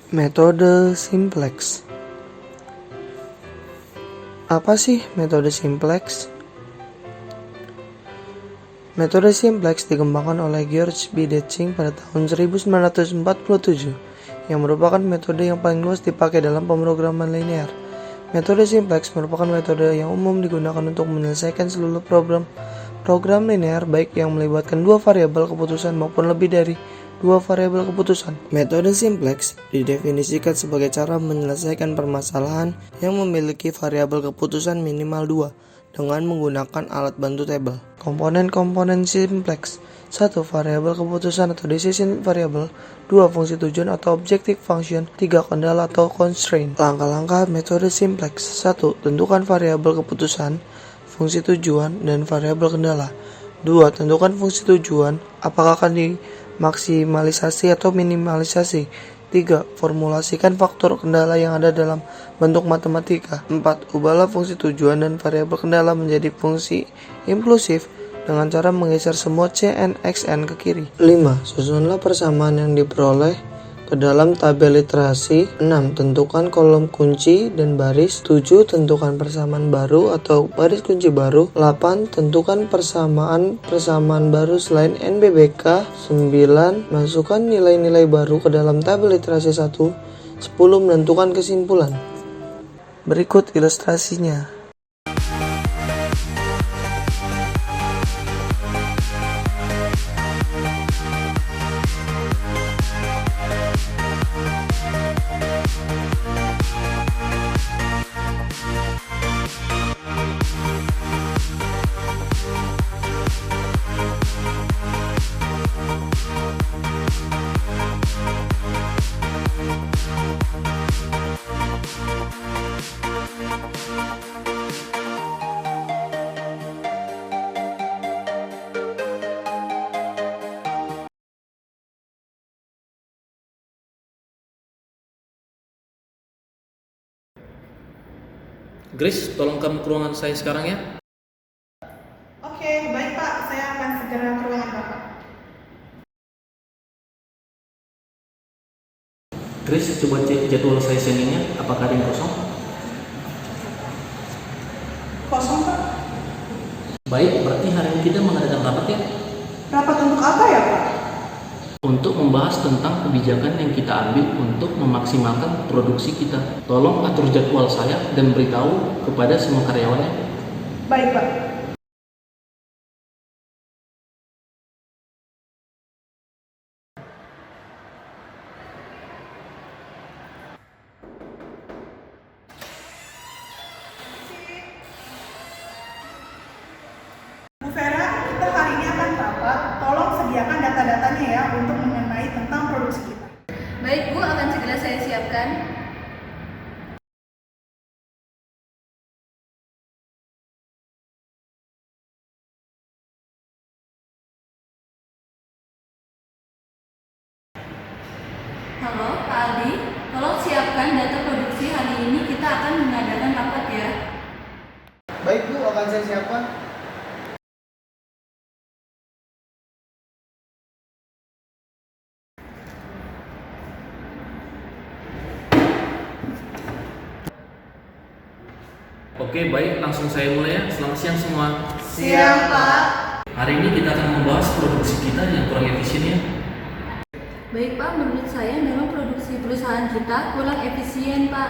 Metode simplex. Apa sih metode simplex? Metode simplex dikembangkan oleh George B. Detching pada tahun 1947 yang merupakan metode yang paling luas dipakai dalam pemrograman linear. Metode simplex merupakan metode yang umum digunakan untuk menyelesaikan seluruh program linear baik yang melibatkan dua variabel keputusan maupun lebih dari dua variabel keputusan. Metode simplex didefinisikan sebagai cara menyelesaikan permasalahan yang memiliki variabel keputusan minimal 2 dengan menggunakan alat bantu tabel. Komponen-komponen simplex: 1. Variabel keputusan atau decision variable, 2. Fungsi tujuan atau objective function, 3. Kendala atau constraint. Langkah-langkah metode simplex: 1. Tentukan variabel keputusan, fungsi tujuan, dan variabel kendala. 2. Tentukan fungsi tujuan, apakah akan dimaksimalisasi atau minimalisasi. 3. Formulasikan faktor kendala yang ada dalam bentuk matematika. 4. Ubahlah fungsi tujuan dan variabel kendala menjadi fungsi inklusif dengan cara menggeser semua Cn Xn ke kiri. 5. Susunlah persamaan yang diperoleh ke dalam tabel iterasi. 6. Tentukan kolom kunci dan baris. 7. Tentukan persamaan baru atau baris kunci baru. 8. Tentukan persamaan baru selain NBBK. 9. Masukkan nilai-nilai baru ke dalam tabel iterasi 1. 10. Menentukan kesimpulan. Berikut ilustrasinya. Grace, tolong kamu ke ruangan saya sekarang ya. Oke, baik Pak. Saya akan segera ke ruangan Bapak. Grace, coba cek jadwal saya Seninnya, apakah ada yang kosong? Kosong Pak. Baik, berarti hari ini kita mengadakan rapat ya? Rapat untuk apa ya Pak? Untuk membahas tentang kebijakan yang kita ambil untuk memaksimalkan produksi kita. Tolong atur jadwal saya dan beritahu kepada semua karyawannya. Baik Pak. Bu Vera, kita hari ini akan rapat. Tolong sediakan data-datanya ya untuk mengenai tentang produksi kita. Baik Bu, akan segera saya siapkan. Halo Pak Aldi, tolong siapkan data produksi hari ini, kita akan mengadakan rapat ya. Baik Bu, akan saya siapkan. Oke, baik, langsung saya mulai ya. Selamat siang semua. Siang Pak. Hari ini kita akan membahas produksi kita yang kurang efisien ya. Baik Pak, menurut saya memang produksi perusahaan kita kurang efisien Pak.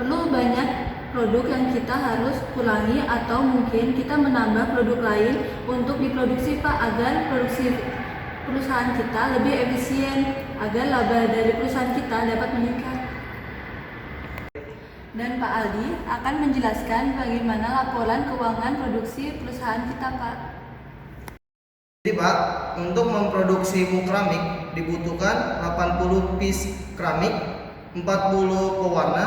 Perlu banyak produk yang kita harus kurangi atau mungkin kita menambah produk lain untuk diproduksi Pak, agar produksi perusahaan kita lebih efisien, agar laba dari perusahaan kita dapat meningkat. Dan Pak Aldi akan menjelaskan bagaimana laporan keuangan produksi perusahaan kita Pak. Jadi Pak, untuk memproduksi muk keramik dibutuhkan 80 piece keramik, 40 pewarna,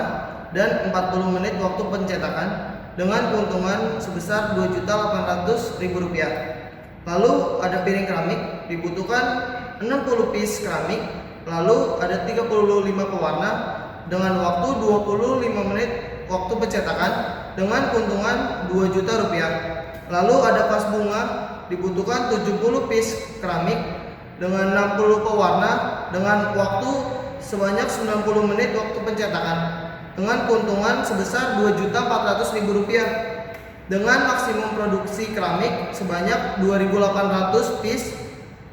dan 40 menit waktu pencetakan dengan keuntungan sebesar Rp2.800.000. Lalu ada piring keramik dibutuhkan 60 piece keramik, lalu ada 35 pewarna dengan waktu 25 menit waktu pencetakan dengan keuntungan Rp2 juta. Lalu ada vas bunga dibutuhkan 70 piece keramik dengan 60 pewarna dengan waktu sebanyak 90 menit waktu pencetakan dengan keuntungan sebesar Rp2.400.000 dengan maksimum produksi keramik sebanyak 2.800 piece.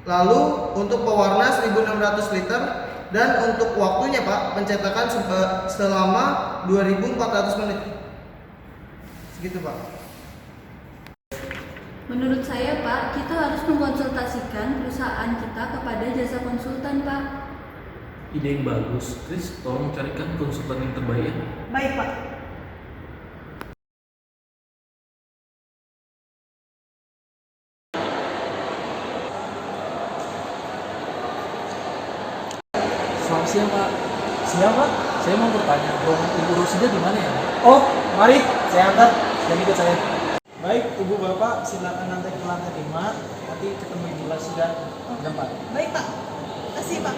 Lalu untuk pewarna 1.600 liter dan untuk waktunya Pak pencetakan selama 2.400 menit. Segitu Pak. Menurut saya Pak, kita harus mengkonsultasikan perusahaan kita kepada jasa konsultan Pak. Ide yang bagus. Chris, tolong carikan konsultan yang terbaik ya. Baik Pak. Selamat siang Pak. Siap, Pak. Saya mau bertanya, ruangan Ibu Rosida di mana ya? Oh, mari saya antar dan ikut saya. Baik, Ibu Bapak silakan nanti ke lantai 5. Nanti ketemu Ibu Rosida jam 4. Baik Pak. Kasih Pak.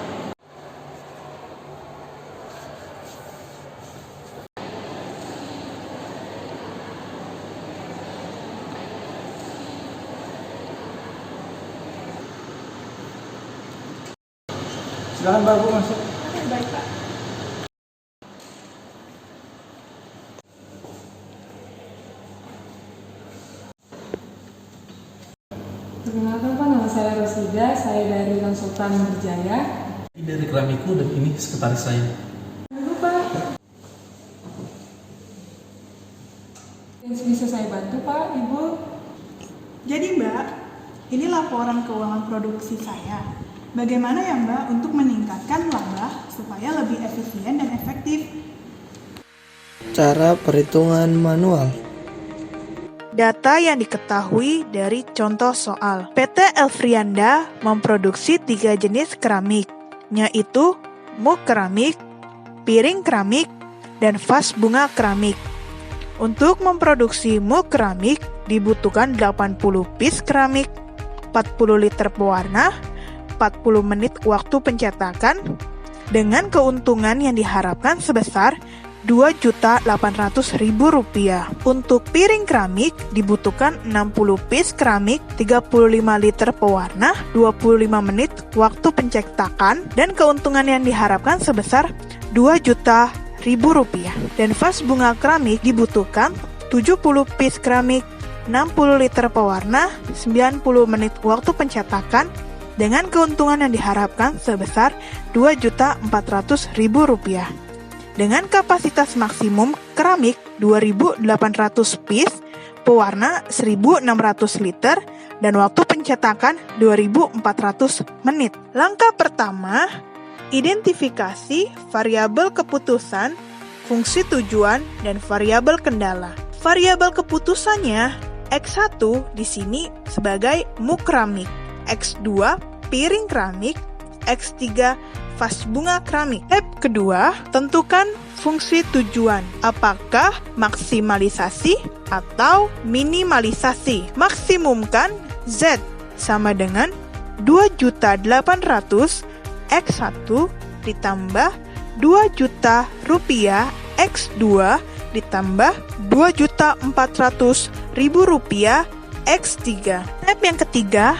Silakan Pak, Bu masuk. Oke, baik Pak. Perkenalkan Pak, nama saya Rosida, saya dari konsultan Berjaya. Ini dari Keramikku dan ini sekretaris saya. Halo Pak. Yang bisa saya bantu Pak, Ibu? Jadi Mbak, ini laporan keuangan produksi saya. Bagaimana ya Mbak untuk meningkatkan laba supaya lebih efisien dan efektif? Cara perhitungan manual. Data yang diketahui dari contoh soal. PT Elfrianda memproduksi 3 jenis keramik, yaitu mug keramik, piring keramik, dan vas bunga keramik. Untuk memproduksi mug keramik dibutuhkan 80 piece keramik, 40 liter pewarna, 40 menit waktu pencetakan, dengan keuntungan yang diharapkan sebesar Rp2.800.000. Untuk piring keramik dibutuhkan 60 piece keramik, 35 liter pewarna, 25 menit waktu pencetakan, dan keuntungan yang diharapkan sebesar Rp2.000.000. Dan vas bunga keramik dibutuhkan 70 piece keramik, 60 liter pewarna, 90 menit waktu pencetakan, dengan keuntungan yang diharapkan sebesar Rp2.400.000. Dengan kapasitas maksimum keramik 2.800 piece, pewarna 1.600 liter, dan waktu pencetakan 2.400 menit. Langkah pertama, identifikasi variabel keputusan, fungsi tujuan, dan variabel kendala. Variabel keputusannya, X1 di sini sebagai mug keramik, X2 piring keramik, X3 vas bunga keramik. Step kedua, tentukan fungsi tujuan. Apakah maksimalisasi atau minimalisasi? Maksimumkan Z sama dengan 2.800.000 X1 ditambah 2 juta rupiah X2 ditambah 2.400.000 rupiah X3. Step yang ketiga,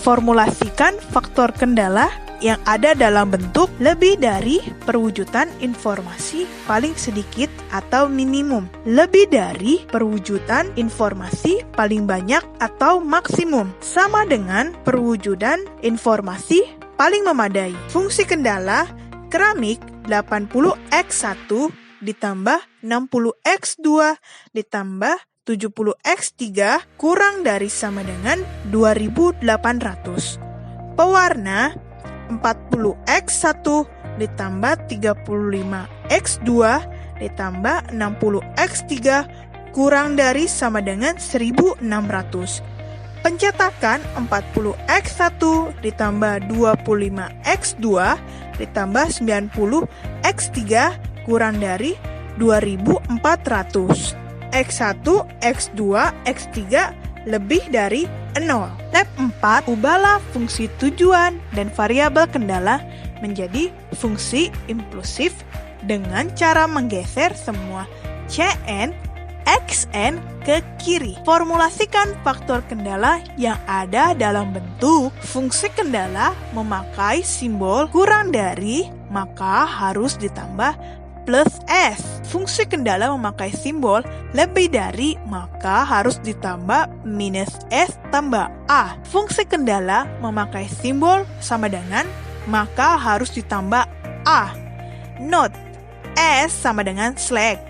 formulasikan faktor kendala yang ada dalam bentuk lebih dari perwujudan informasi paling sedikit atau minimum, lebih dari perwujudan informasi paling banyak atau maksimum, sama dengan perwujudan informasi paling memadai. Fungsi kendala, keramik 80x1 ditambah 60x2 ditambah 70x3 kurang dari sama dengan 2.800. Pewarna 40x1 ditambah 35x2 ditambah 60x3 kurang dari sama dengan 1.600. Pencetakan 40x1 ditambah 25x2 ditambah 90x3 kurang dari 2.400. X1, X2, X3 lebih dari 0. Step 4, ubahlah fungsi tujuan dan variabel kendala menjadi fungsi impulsif dengan cara menggeser semua CN, XN ke kiri. Formulasikan faktor kendala yang ada dalam bentuk fungsi kendala memakai simbol kurang dari maka harus ditambah plus S. Fungsi kendala memakai simbol lebih dari, maka harus ditambah minus S tambah A. Fungsi kendala memakai simbol sama dengan, maka harus ditambah A. Note, S sama dengan select,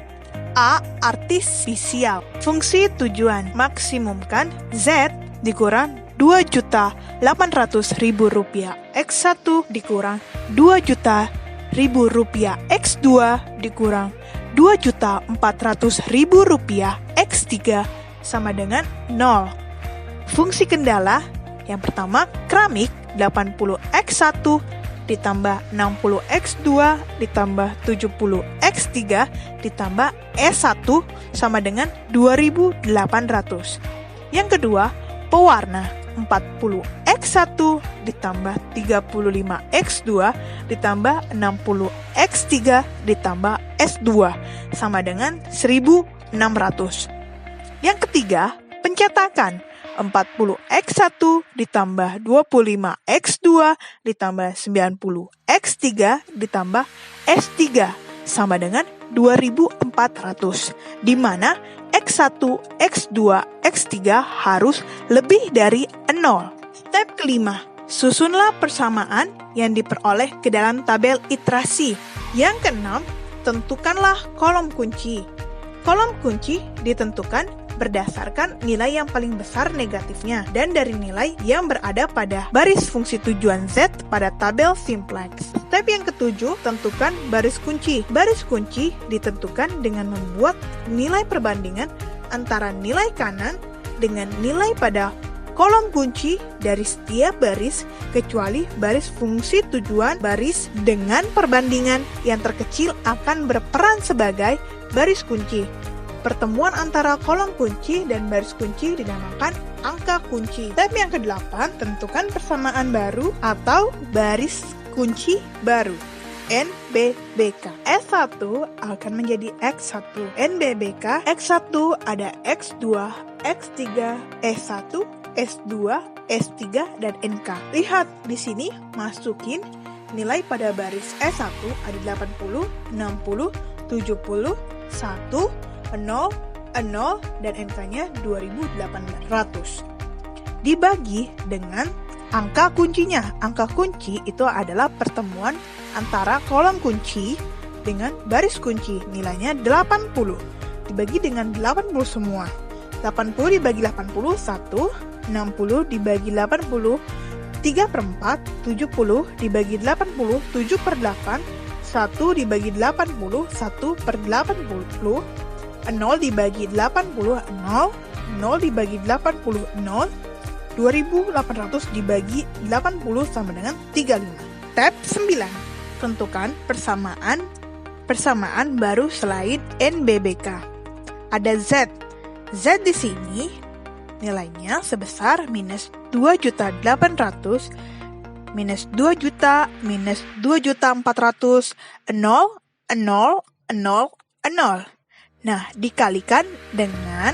A artifisial. Fungsi tujuan maksimumkan Z dikurang Rp2.800.000 X1 dikurang Rp2.000.000 X2 dikurang Rp2.400.000 X3 sama dengan 0. Fungsi kendala yang pertama keramik 80 X1 ditambah 60 X2 ditambah 70 X3 ditambah S1 sama dengan 2.800. Yang kedua pewarna 40 X1 ditambah 35 X2 ditambah 60 X3 ditambah S2 sama dengan 1.600. Yang ketiga pencetakan 40 X1 ditambah 25 X2 ditambah 90 X3 ditambah S3 sama dengan 2.400, di mana X1, X2, X3 harus lebih dari 0. Step kelima, susunlah persamaan yang diperoleh ke dalam tabel iterasi. Yang keenam, tentukanlah kolom kunci. Kolom kunci ditentukan berdasarkan nilai yang paling besar negatifnya dan dari nilai yang berada pada baris fungsi tujuan Z pada tabel simplex. Step yang ketujuh, tentukan baris kunci. Baris kunci ditentukan dengan membuat nilai perbandingan antara nilai kanan dengan nilai pada kolom kunci dari setiap baris kecuali baris fungsi tujuan. Baris dengan perbandingan yang terkecil akan berperan sebagai baris kunci. Pertemuan antara kolom kunci dan baris kunci dinamakan angka kunci. Step yang ke-8, tentukan persamaan baru atau baris kunci baru. NBBK. S1 akan menjadi X1. NBBK X1 ada X2, X3, S1, S2, S3, dan NK. Lihat di sini, masukin nilai pada baris S1 ada 80, 60, 70, 1, 0, 0, dan NK-nya 2.800. Dibagi dengan angka kuncinya. Angka kunci itu adalah pertemuan antara kolom kunci dengan baris kunci. Nilainya 80. Dibagi dengan 80 semua. 80 dibagi 80, 1. 60 dibagi 80, 3/4. 70 dibagi 80, 7/8. 1 dibagi 80, 1/80. 0 dibagi 80, 0. 0 dibagi 80, 0. 2.800 dibagi 80 sama dengan 35. Step 9. Tentukan persamaan baru selain NBBK. Ada Z. Z di sini nilainya sebesar minus 2.800.000, minus 2 juta, minus 2.400.000, 0, 0, 0, 0. Nah, dikalikan dengan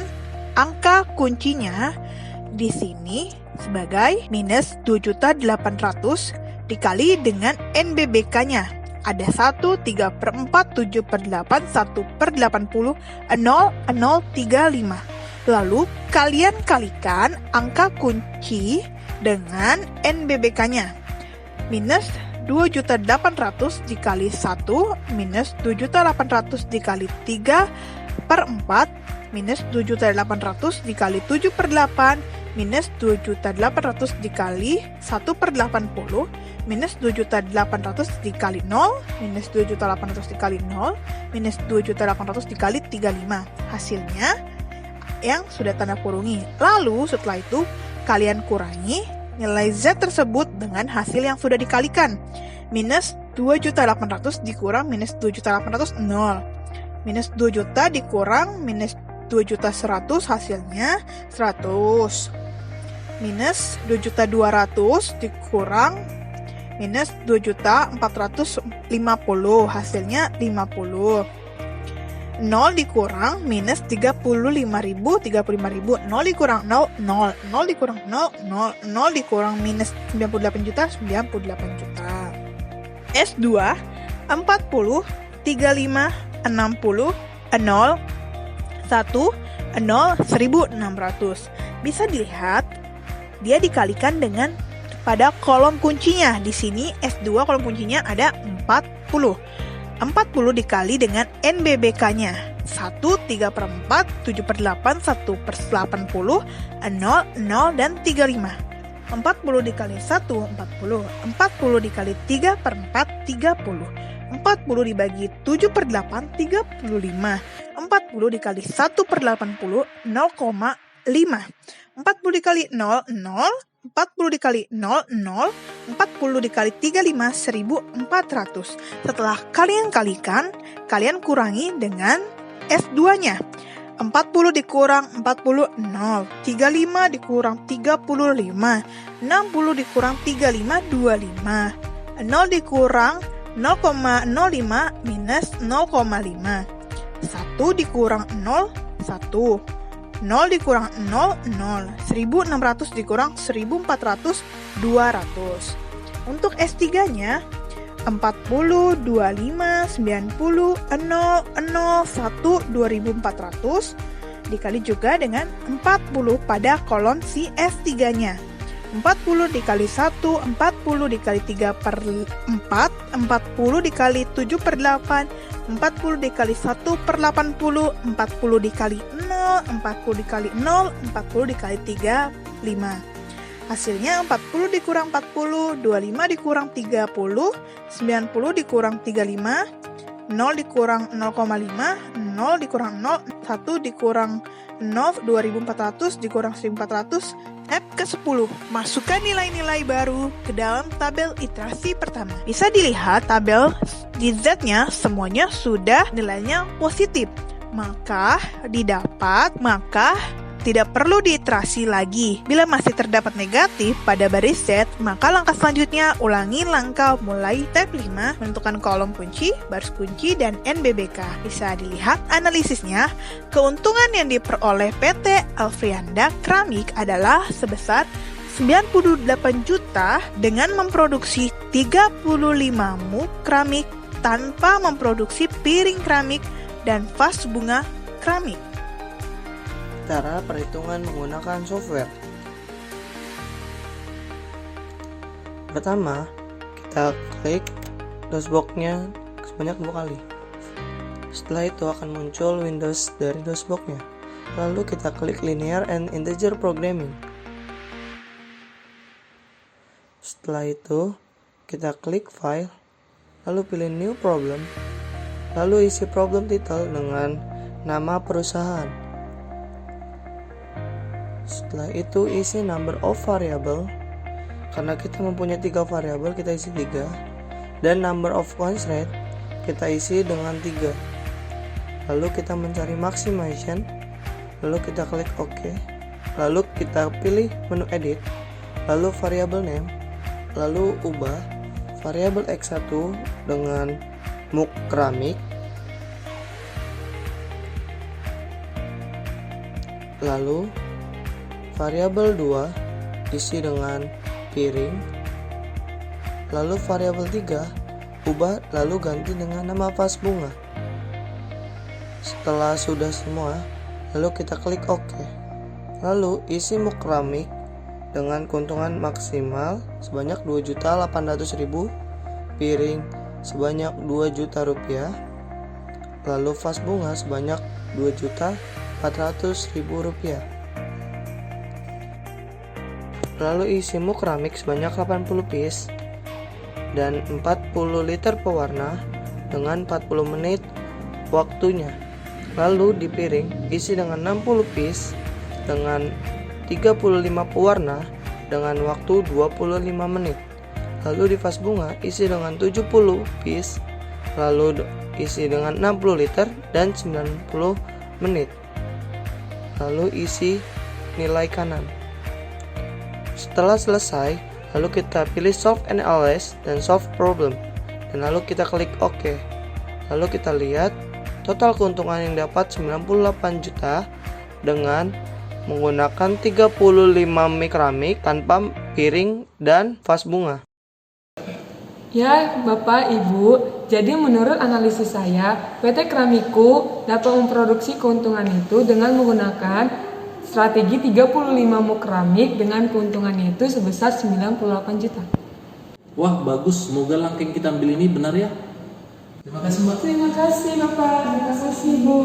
angka kuncinya di sini sebagai minus 2.800.000 dikali dengan NBBK-nya. Ada 1, 3/4, 7/8, 1/80, 0, 0, 35. Lalu kalian kalikan angka kunci dengan NBBK-nya. Minus 2.800.000 dikali 1, minus 2.800.000 dikali 3/4, minus 2.800.000 dikali 7/8, minus 2.800.000 dikali 1/80, minus 2.800.000 dikali 0, minus 2.800.000 dikali 0, minus 2.800.000 dikali 35. Hasilnya yang sudah tanda kurungi. Lalu setelah itu kalian kurangi nilai Z tersebut dengan hasil yang sudah dikalikan. Minus 2.800.000 dikurang minus 2.800.000, 0. Minus 2 juta dikurang minus 2.100.000 hasilnya 100. Minus 2.200.000 dikurang minus 2.450.000 hasilnya 50. 0 dikurang minus 35.000, 0 dikurang 0, 0, 0 dikurang 0, 0, 0 dikurang minus 98 juta, 98 juta. S2 40, 35, 60, 0, 1, 0, 1600. Bisa dilihat, dia dikalikan dengan pada kolom kuncinya. Di sini S2 kolom kuncinya ada 40. 40 dikali dengan NBBK-nya. 1, 3/4, 7/8, 1/80, 0, 0, dan 35. 40 dikali 1, 40. 40 dikali 3/4, 30. 40 dibagi 7/8, 35. 40 dikali 1/80, 0,5. 40 dikali 0, 0. 40 dikali 0, 0. 40 dikali 35, 1400. Setelah kalian kalikan, kalian kurangi dengan S2-nya. 40 dikurang 40, 0. 35 dikurang 35. 60 dikurang 35, 25. 0 dikurang 0,05 minus 0,5. 1 dikurang 0, 1. 0 dikurang 0, 0. 1600 dikurang 1400, 200. Untuk S3-nya 40, 25, 90, 0, 0, 1, 2400 dikali juga dengan 40 pada kolom si S3-nya. 40 dikali 1, 40 dikali 3/4, 40 dikali 7/8, 40 dikali 1/80, 40 dikali 0, 40 dikali 0, 40 dikali 3, 5. Hasilnya 40 dikurang 40, 25 dikurang 30, 90 dikurang 35, 0 dikurang 0,5, 0 dikurang 0, 1 dikurang 0, 2400 dikurang 1400, F ke-10. Masukkan nilai-nilai baru ke dalam tabel iterasi pertama. Bisa dilihat tabel di Z-nya semuanya sudah nilainya positif. Maka tidak perlu diiterasi lagi. Bila masih terdapat negatif pada baris Z, maka langkah selanjutnya ulangi langkah mulai tab 5, menentukan kolom kunci, baris kunci, dan NBBK. Bisa dilihat analisisnya, keuntungan yang diperoleh PT Elfrianda Keramik adalah sebesar 98 juta dengan memproduksi 35 mug keramik tanpa memproduksi piring keramik dan vas bunga keramik. Cara perhitungan menggunakan software. Pertama, kita klik DOSBox-nya sebanyak 2 kali. Setelah itu akan muncul Windows dari DOSBox-nya. Lalu kita klik Linear and Integer Programming. Setelah itu, kita klik File, lalu pilih New Problem, lalu isi problem title dengan nama perusahaan. Setelah itu isi number of variable, karena kita mempunyai 3 variabel kita isi 3, dan number of constraint kita isi dengan 3. Lalu kita mencari maximization, lalu kita klik OK, lalu kita pilih menu edit, lalu variable name, lalu ubah variabel X1 dengan mug keramik, lalu variabel 2 isi dengan piring, lalu variabel 3 ubah lalu ganti dengan nama vas bunga. Setelah sudah semua, lalu kita klik OK. Lalu isi mug keramik dengan keuntungan maksimal sebanyak 2.800.000, piring sebanyak 2 juta rupiah, lalu vas bunga sebanyak 2.400.000 rupiah. Lalu isi mug keramik sebanyak 80 piece dan 40 liter pewarna dengan 40 menit waktunya. Lalu di piring isi dengan 60 piece dengan 35 pewarna dengan waktu 25 menit. Lalu di vas bunga isi dengan 70 piece, lalu isi dengan 60 liter dan 90 menit. Lalu isi nilai kanan. Setelah selesai, lalu kita pilih Solve Analysis dan Solve Problem, dan lalu kita klik OK. Lalu kita lihat total keuntungan yang dapat 98 juta dengan menggunakan 35 mik keramik tanpa piring dan vas bunga. Ya, Bapak, Ibu, jadi menurut analisis saya, PT Keramikku dapat memproduksi keuntungan itu dengan menggunakan strategi 35 muk keramik dengan keuntungannya itu sebesar 98 juta. Wah, bagus. Semoga langkah yang kita ambil ini benar ya. Terima kasih, Mbak. Terima kasih, Bapak. Terima kasih, Bu.